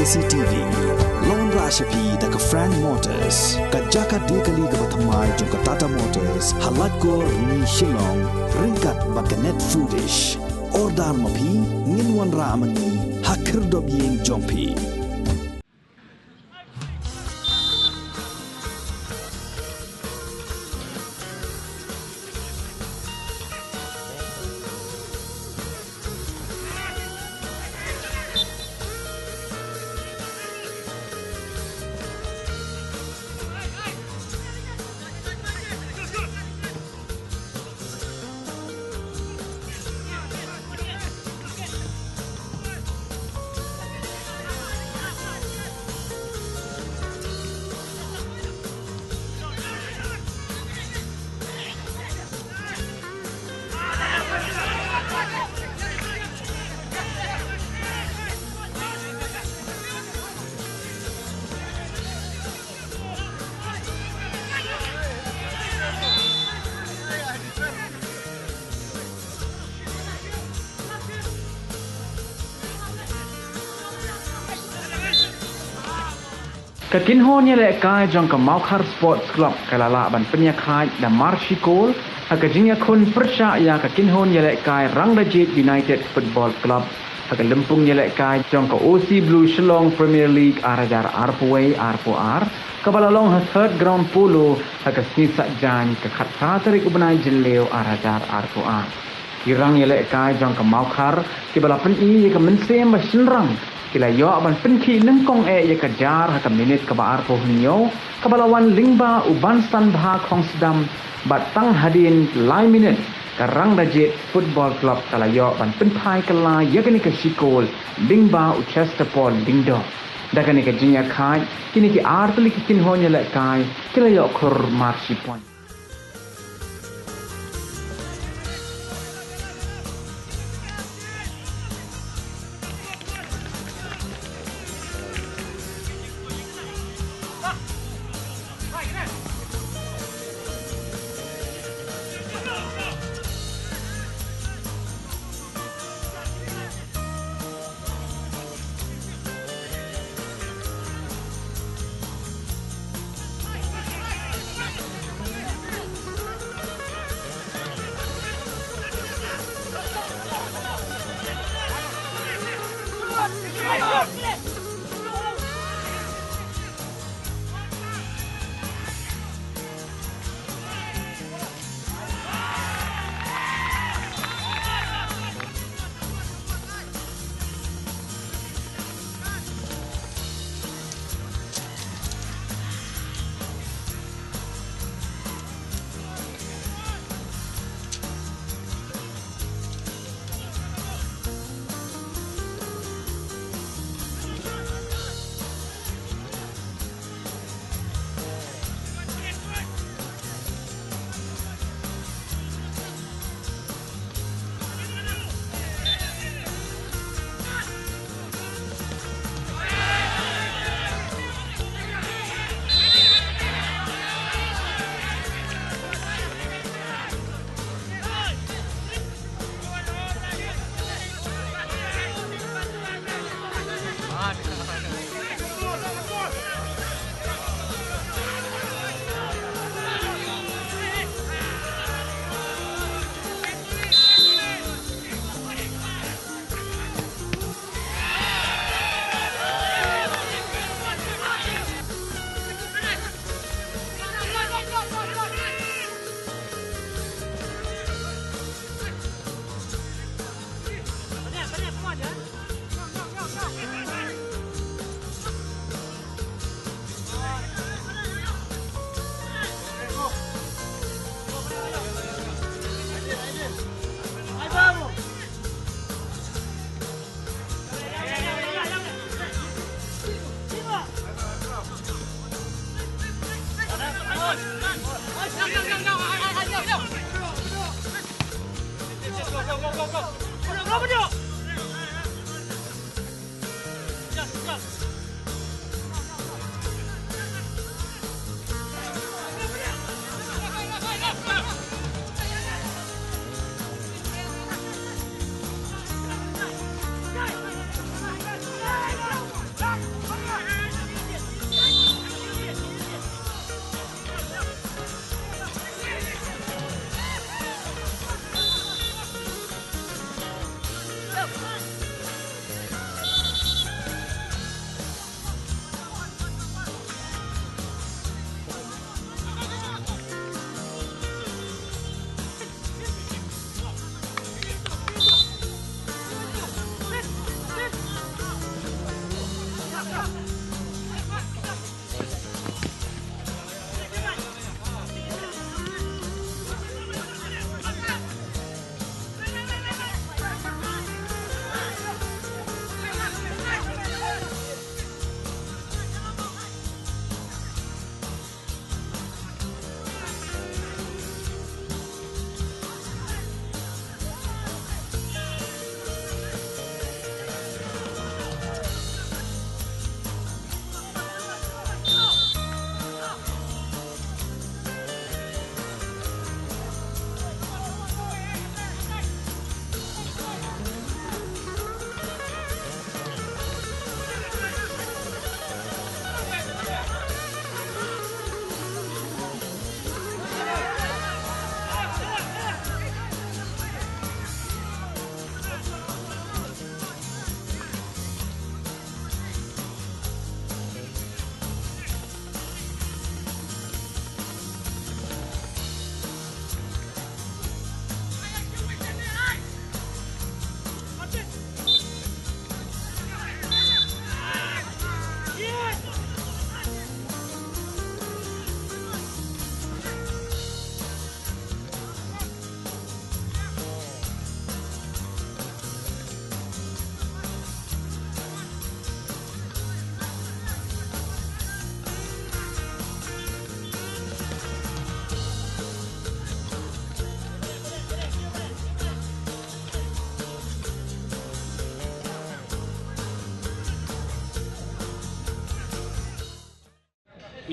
KCTV Lon Rashapi daga Frank Motors kajaka dekali ga bathamai jong Tata Motors halat ko ni Shillong ringkat bakanet foodish ordal mapi nginwan ramani hakir dob yeng jongpi Kakinhonya lekai jong ke Maukhar Sports Club kalala ban penyakai dan Marshikol hakajinya kun percaya kakinhonya lekai Ranglajit United Football Club haka lempungnya lekai jong ke OC Blue Shillong Premier League arajar Arpaway Arpoar kabalalong third ground polo haka sisa jan ke khatsa tarik ubenai jeleo arajar Arpoar kirang lekai jong ke Maukhar kibala peni ke mensem basinrang kila yo aban penki nengkong ya kejar haka minit ke baar poh niyo kabalawan lingba uban stan bha khong sedam batang hadin lai minit karang Rajit Football Club kala yo aban penpai kala yakani ke Sikol lingba u Chesterpol lingdo dakani ke jinya khai kini ki artli ki kinhonya le kai kila yo khur marchi point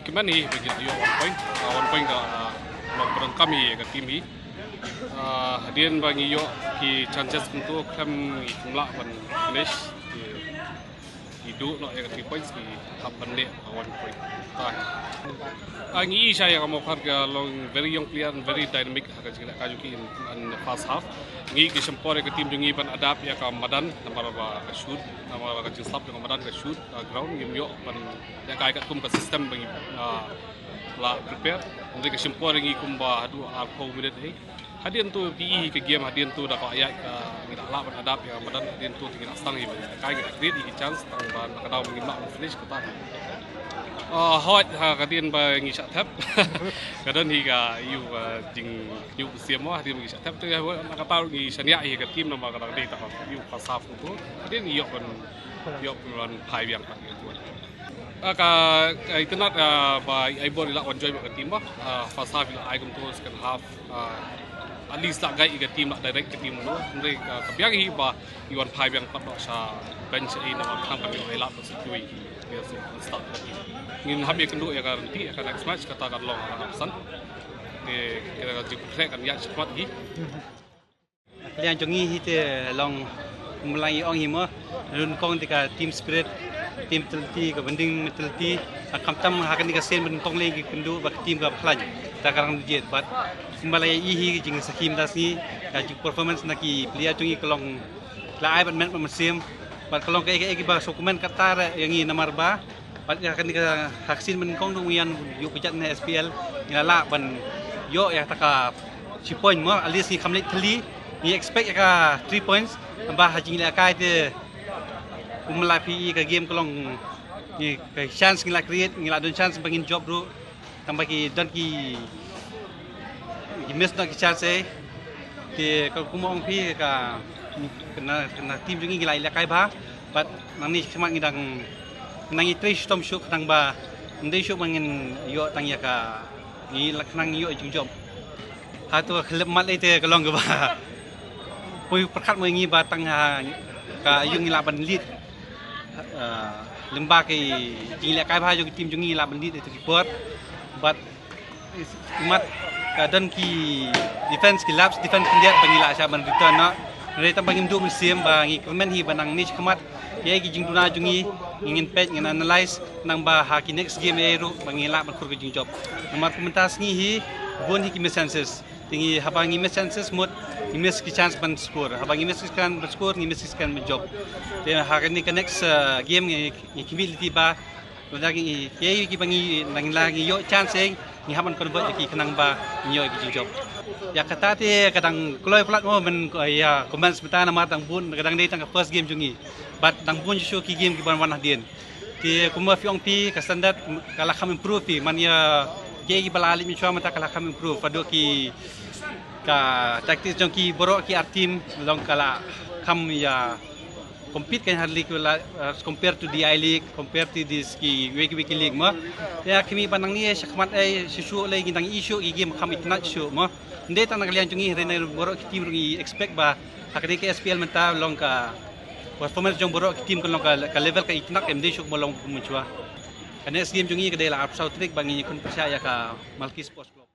keman ni begitu yo 1 point ka long kami ka tim hi hadian bagi yo ki chances untuk kami kumla ban finish hidup nak yang 3 points ki happen dia 1 point angi saya kamu harga long very young player and very dynamic harga jika kaju ki in first half ngi ki sempore ke tim jungi ban adapt ya ka madan namara ba ka shoot namara ka jin slap dengan madan ka shoot ground game yo ban ya ka kum ka system bagi la prepare untuk ke sempore ngi kum ba adu ko minute he hadian tu PE ke game hadian tu dapat ayat ngira la ban adapt ya madan hadian tu tinggal stang hi ka create di chance tang ban ka daw ngi mak finish ka ta hot kadian ba ngi sat thap kadon hi ga yu jing yu siam wa hadian ngi sat thap tu nak tahu ngi sania hi ka tim nama ka dei ta yu ka saf tu hadian ngi yok ban phai biang ka ka itu nak ba ai bor la enjoy ka tim ba first half la ai kum tu second half at least tak gai ka tim nak direct ke tim no ndai ka biang hi ba iwan phai biang pat sa bench ai nama kham ka ai la tu situi dia start ngin habi kendu ya garanti akan next match kata kan long pesan de kira kira kan ya cepat gi kalian jongi hite long mulai ong himo run kong tika team spirit team telti ka banding telti akam tam hakan tika sen ben kong lagi kendu bak team ka plan ta karang jet bat mulai ihi jing sakim dasni ka jing performance naki player jongi kelong la ai ban men mesim bat kelong ka eki ba dokumen kata yang ini nomor ba pat akan dika haksin men kong dong yan yu pejat na SPL ngala ban yo ya taka si point mo alis ni kamlet tli ni expect ka 3 points tambah hajing la kai te kumla PE ka game kolong ni ka chance ngila create ngila don chance bangin job bro tambah ki don ki miss na ki chance te ka kumong pi ka kena tim jungi ngila ila kai ba but nang ni semak ngidang nangi trace tom shoot nang ba ndai shoot mangin yo tang ya ka ni laknang yo jum hatu klub mat ite kalong ba poi perkat mo ngi ba tang ka yung laban lead lemba ke jila kai ba yo tim jungi laban lead itu report but mat kadan ki defense ki laps defense kendiat pangila sa ban return na reta bangim du musim ba ngi comment hi banang ni kemat ye gi jing duna jungi ingin page ngin analyze nang ba ha ki next game eru bangila ban kur jing job nomor komentas ngi hi bon hi ki miss chances tingi habang ngi miss chances mot ngi miss ki chance ban score habang ngi miss kan ban score ngi miss kan ban job te ha ni ka next game ngi kimiliti ba lagi ye ki bangi nang lagi yo chance ngi haban convert ki kanang ba nyo ki jing job ya kata te kadang kloi plat mo men ya comment sebentar nama tang bun kadang dei tang first game jungi but tang bun show ki game ki ban wan hadien ti kuma fiong pi ka standard kala kham improve pi man ya ye ki balali mi chwa mata kala kham improve padu ki ka taktis jong ki borok ki artim long kala kham ya compete kan hardly compare to the I League compare to this ki wiki league ma ya kimi panang ni syakmat ai sisu lagi tang issue ki game kham itnat show ma ndai tang kalian jungi rena borok ki tim rungi expect ba hakde ke SPL menta long ka performance jong borok ki tim kon long ka level ka itnak md show mo long muchwa next game jungi ke dela up south trick bangi kun percaya ka Malki Sports Club